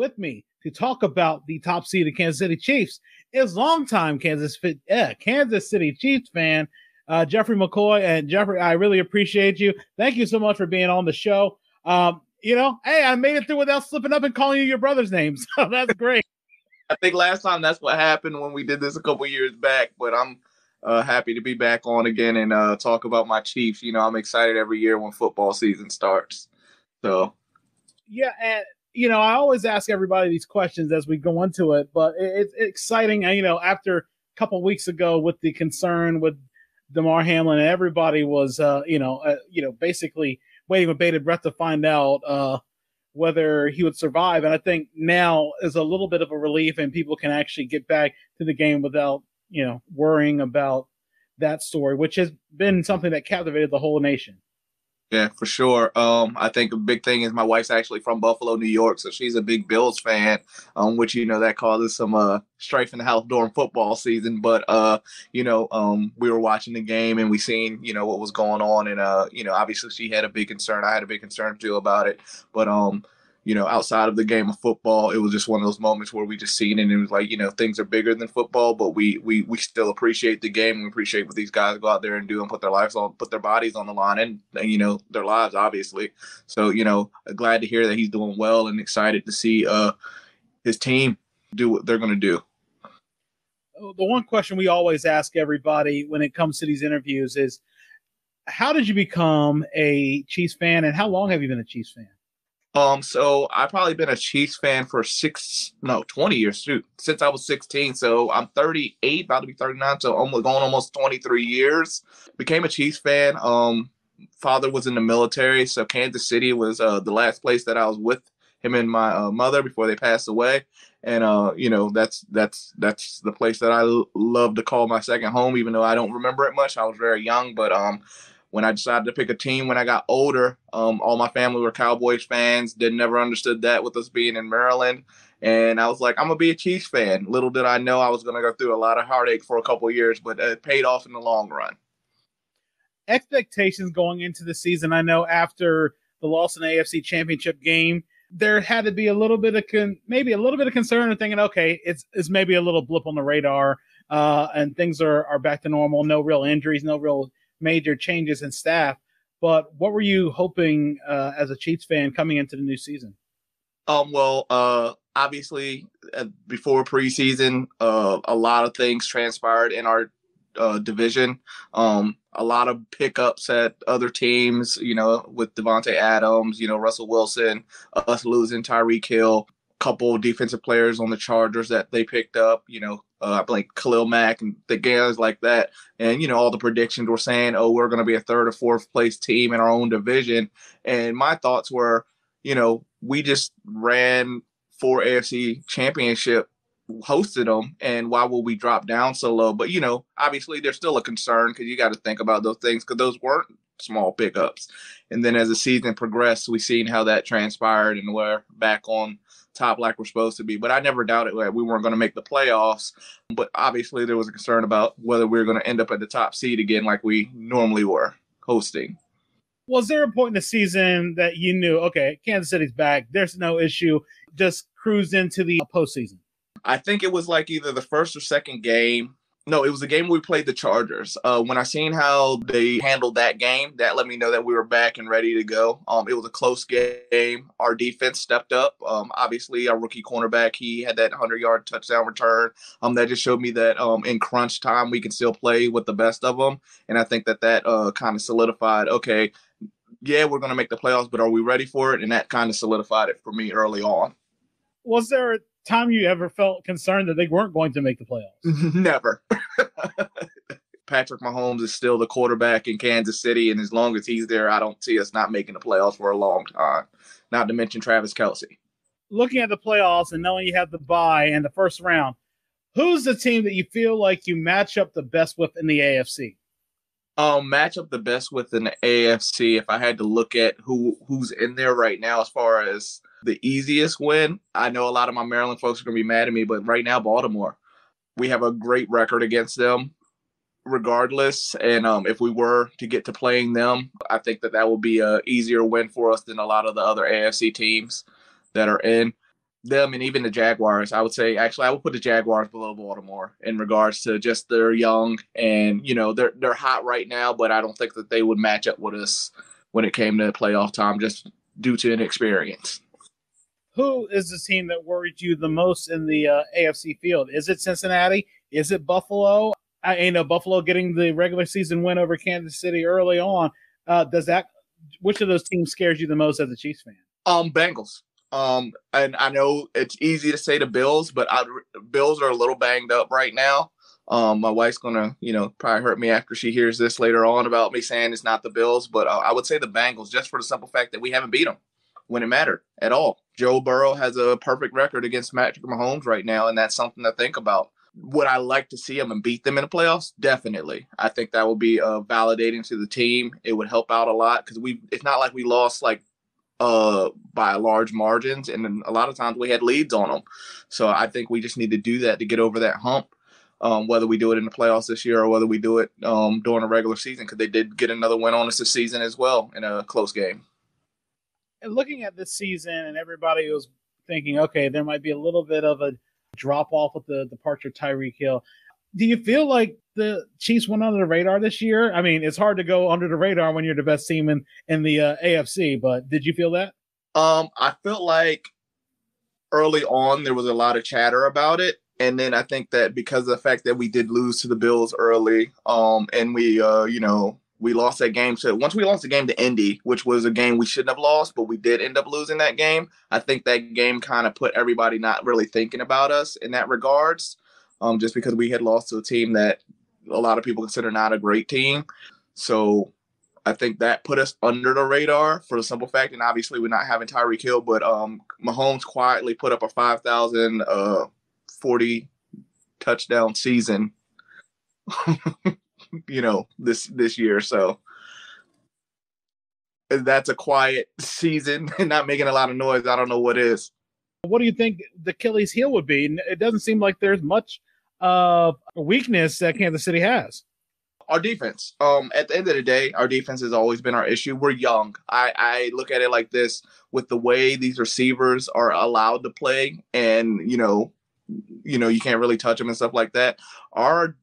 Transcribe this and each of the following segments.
with me to talk about the top seeded Kansas City Chiefs is longtime Kansas City Chiefs fan, Jeffrey McCoy. And Jeffrey, I really appreciate you. Thank you so much for being on the show. Hey, I made it through without slipping up and calling you your brother's name. So that's great. I think last time that's what happened when we did this a couple years back, but I'm happy to be back on again and talk about my Chiefs. I'm excited every year when football season starts. So, yeah, and I always ask everybody these questions as we go into it, but it's exciting. After a couple of weeks ago with the concern with Damar Hamlin, everybody was, basically waiting with bated breath to find out whether he would survive. And I think now is a little bit of a relief, and people can actually get back to the game without, worrying about that story, which has been something that captivated the whole nation. Yeah, for sure. I think a big thing is my wife's actually from Buffalo, New York, so she's a big Bills fan, which, that causes some strife in the house during football season. But, we were watching the game and we seen, what was going on. And, obviously she had a big concern. I had a big concern too about it. But, outside of the game of football, it was just one of those moments where we just seen it and it was like, things are bigger than football, but we still appreciate the game. We appreciate what these guys go out there and do and put their bodies on the line and their lives, obviously. So, glad to hear that he's doing well and excited to see his team do what they're going to do. The one question we always ask everybody when it comes to these interviews is, how did you become a Chiefs fan, and how long have you been a Chiefs fan? So I've probably been a Chiefs fan for 20 years, since I was 16. So I'm 38, about to be 39. So almost 23 years. Became a Chiefs fan. Father was in the military. So Kansas City was the last place that I was with him and my mother before they passed away. And, that's the place that I love to call my second home, even though I don't remember it much. I was very young, but, when I decided to pick a team when I got older, all my family were Cowboys fans. Never understood that with us being in Maryland. And I was like, I'm going to be a Chiefs fan. Little did I know I was going to go through a lot of heartache for a couple of years, but it paid off in the long run. Expectations going into the season. I know after the loss in the AFC Championship game, there had to be a little bit of maybe a little bit of concern and thinking, okay, it's maybe a little blip on the radar, and things are back to normal. No real injuries, no real major changes in staff. But what were you hoping as a Chiefs fan coming into the new season? Obviously, before preseason, a lot of things transpired in our division. A lot of pickups at other teams, with Devontae Adams, Russell Wilson, us losing Tyreek Hill, couple defensive players on the Chargers that they picked up, like Khalil Mack and the guys like that. And, all the predictions were saying, oh, we're going to be a third or fourth place team in our own division. And my thoughts were, we just ran 4 AFC Championship, hosted them, and why will we drop down so low? But, obviously there's still a concern because you got to think about those things because those weren't small pickups. And then as the season progressed, we seen how that transpired and we're back on top like we're supposed to be. But I never doubted that we weren't going to make the playoffs. But obviously there was a concern about whether we were going to end up at the top seed again like we normally were hosting. Was there a point in the season that you knew, okay, Kansas City's back, there's no issue, just cruise into the postseason? I think it was like either the first or second game. No, it was the game we played the Chargers. When I seen how they handled that game, that let me know that we were back and ready to go. It was a close game. Our defense stepped up. Obviously, our rookie cornerback, he had that 100-yard touchdown return. That just showed me that in crunch time, we can still play with the best of them. And I think that kind of solidified, okay, yeah, we're going to make the playoffs, but are we ready for it? And that kind of solidified it for me early on. Was there a time you ever felt concerned that they weren't going to make the playoffs? Never. Patrick Mahomes is still the quarterback in Kansas City, and as long as he's there, I don't see us not making the playoffs for a long time. Not to mention Travis Kelce. Looking at the playoffs and knowing you have the bye and the first round, who's the team that you feel like you match up the best with in the AFC? Match up the best with in the AFC. If I had to look at who's in there right now as far as the easiest win, I know a lot of my Maryland folks are going to be mad at me, but right now, Baltimore, we have a great record against them regardless. And if we were to get to playing them, I think that will be a easier win for us than a lot of the other AFC teams that are in. them and even the Jaguars. I would say, actually, I would put the Jaguars below Baltimore in regards to just they're young and, they're hot right now, but I don't think that they would match up with us when it came to playoff time just due to inexperience. Who is the team that worried you the most in the AFC field? Is it Cincinnati? Is it Buffalo? Buffalo getting the regular season win over Kansas City early on. Which of those teams scares you the most as a Chiefs fan? Bengals. And I know it's easy to say the Bills, but Bills are a little banged up right now. My wife's gonna, probably hurt me after she hears this later on about me saying it's not the Bills, but I would say the Bengals just for the simple fact that we haven't beat them when it mattered at all. Joe Burrow has a perfect record against Patrick Mahomes right now, and that's something to think about. Would I like to see them and beat them in the playoffs? Definitely. I think that would be validating to the team. It would help out a lot because it's not like we lost by large margins, and then a lot of times we had leads on them. So I think we just need to do that to get over that hump, whether we do it in the playoffs this year or whether we do it during a regular season, because they did get another win on us this season as well in a close game. And looking at this season, and everybody was thinking, okay, there might be a little bit of a drop off with the departure of Tyreek Hill. Do you feel like the Chiefs went under the radar this year? I mean, it's hard to go under the radar when you're the best team in the AFC, but did you feel that? I felt like early on there was a lot of chatter about it. And then I think that because of the fact that we did lose to the Bills early, and we lost that game. So once we lost the game to Indy, which was a game we shouldn't have lost, but we did end up losing that game. I think that game kind of put everybody not really thinking about us in that regards, just because we had lost to a team that a lot of people consider not a great team. So I think that put us under the radar for the simple fact, and obviously we're not having Tyreek Hill, but Mahomes quietly put up a 5,040 touchdown season. this year. So that's a quiet season and not making a lot of noise. I don't know what is. What do you think the Achilles heel would be? It doesn't seem like there's much weakness that Kansas City has. Our defense. At the end of the day, our defense has always been our issue. We're young. I look at it like this: with the way these receivers are allowed to play, and you can't really touch them and stuff like that. Our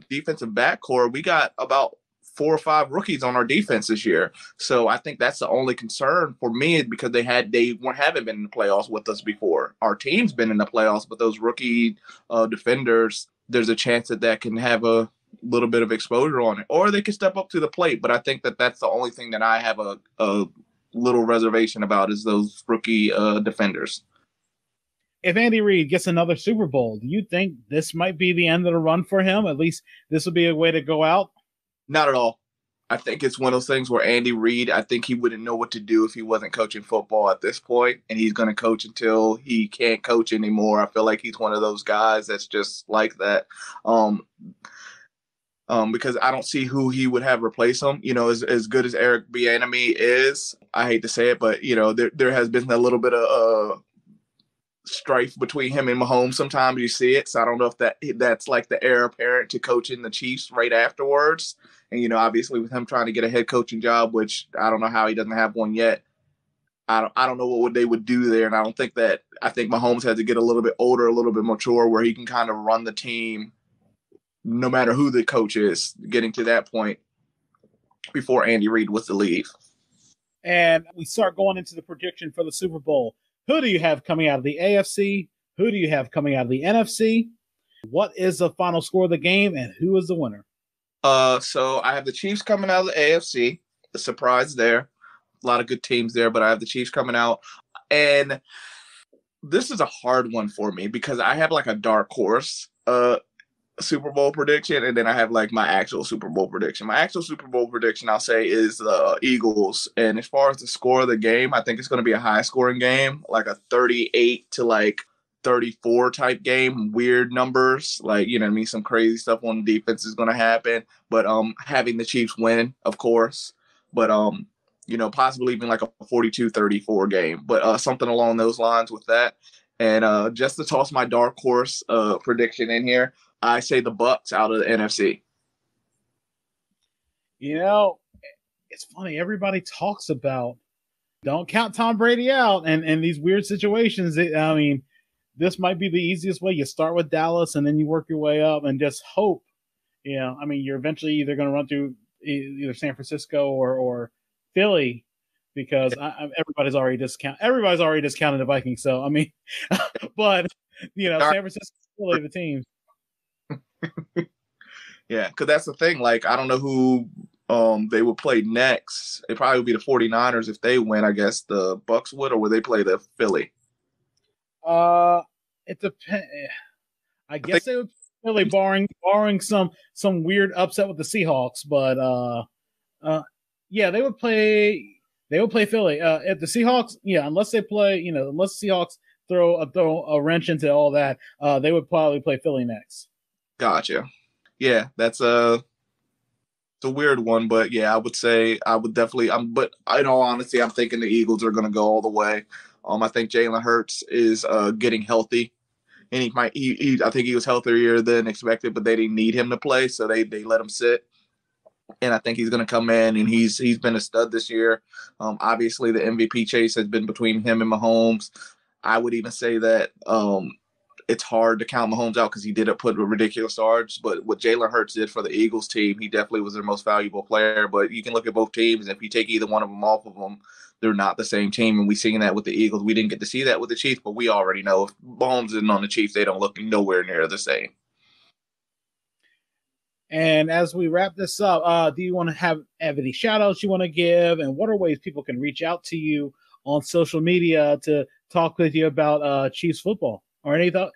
defensive backcourt, we got about 4 or 5 rookies on our defense this year. So I think that's the only concern for me, because they haven't been in the playoffs with us before. Our team's been in the playoffs, but those rookie defenders, there's a chance that can have a little bit of exposure on it, or they can step up to the plate. But I think that that's the only thing that I have a little reservation about, is those rookie defenders. If Andy Reid gets another Super Bowl, do you think this might be the end of the run for him? At least this would be a way to go out? Not at all. I think it's one of those things where Andy Reid, I think he wouldn't know what to do if he wasn't coaching football at this point, and he's going to coach until he can't coach anymore. I feel like he's one of those guys that's just like that. Because I don't see who he would have replace him. As good as Eric Bieniemy is, I hate to say it, but there has been a little bit of strife between him and Mahomes. Sometimes you see it, so I don't know if that's like the heir apparent to coaching the Chiefs right afterwards. And obviously with him trying to get a head coaching job, which I don't know how he doesn't have one yet. I don't know what they would do there, and I think Mahomes has to get a little bit older, a little bit mature, where he can kind of run the team no matter who the coach is, getting to that point before Andy Reid was to leave. And we start going into the prediction for the Super Bowl. Who do you have coming out of the AFC? Who do you have coming out of the NFC? What is the final score of the game, and who is the winner? So I have the Chiefs coming out of the AFC. The surprise there. A lot of good teams there, but I have the Chiefs coming out. And this is a hard one for me because I have like a dark horse Super Bowl prediction, and then I have like my actual Super Bowl prediction. My actual Super Bowl prediction, I'll say, is the Eagles. And as far as the score of the game, I think it's going to be a high scoring game, like a 38 to like 34 type game. Weird numbers, like, some crazy stuff on the defense is going to happen. But having the Chiefs win, of course. But possibly even like a 42-34 game. But something along those lines with that. And just to toss my dark horse prediction in here, I say the Bucs out of the NFC. It's funny. Everybody talks about don't count Tom Brady out. And these weird situations, I mean, this might be the easiest way. You start with Dallas and then you work your way up and just hope. I mean, you're eventually either going to run through either San Francisco or Philly, because everybody's already discounted the Vikings. So I mean, but San Francisco, Philly, the teams. Yeah, because that's the thing. Like, I don't know who they would play next. It probably would be the 49ers if they win. I guess the Bucks would, or would they play the Philly? It depends. I guess they would Philly, barring some weird upset with the Seahawks. But yeah, they would play Philly. If the Seahawks, unless they play, unless the Seahawks throw a wrench into all that, they would probably play Philly next. Gotcha. Yeah, that's it's a weird one, but yeah, I would say I would definitely. But in all honesty, I'm thinking the Eagles are going to go all the way. I think Jalen Hurts is getting healthy, and I think he was healthier than expected, but they didn't need him to play, so they let him sit. And I think he's going to come in, and he's been a stud this year. Obviously, the MVP chase has been between him and Mahomes. I would even say that it's hard to count Mahomes out because he did put ridiculous yards. But what Jalen Hurts did for the Eagles team, he definitely was their most valuable player. But you can look at both teams, and if you take either one of them off of them, they're not the same team. And we've seen that with the Eagles. We didn't get to see that with the Chiefs, but we already know if Mahomes isn't on the Chiefs, they don't look nowhere near the same. And as we wrap this up, do you want to have any shout outs you want to give? And what are ways people can reach out to you on social media to talk with you about Chiefs football or anything?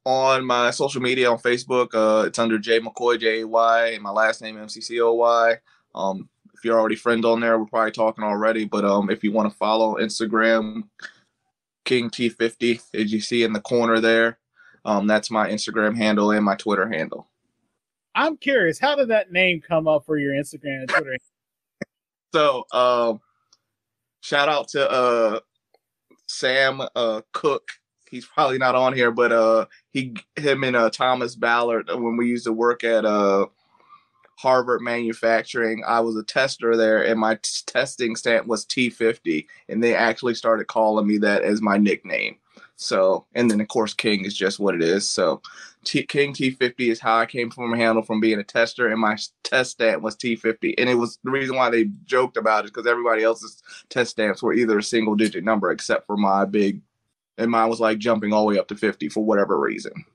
On my social media on Facebook, it's under J McCoy, Jay, and my last name MCCOY. If you're already friend on there, we're probably talking already. But if you want to follow Instagram, King T50, as you see in the corner there, that's my Instagram handle and my Twitter handle. I'm curious, how did that name come up for your Instagram and Twitter? So, shout out to Sam Cook. He's probably not on here, but him and Thomas Ballard, when we used to work at Harvard Manufacturing, I was a tester there, and my testing stamp was T50, and they actually started calling me that as my nickname. So, and then of course King is just what it is. So King T50 is how I came from a handle from being a tester, and my test stamp was T50. And it was the reason why they joked about it because everybody else's test stamps were either a single digit number except for my big, and mine was like jumping all the way up to 50 for whatever reason.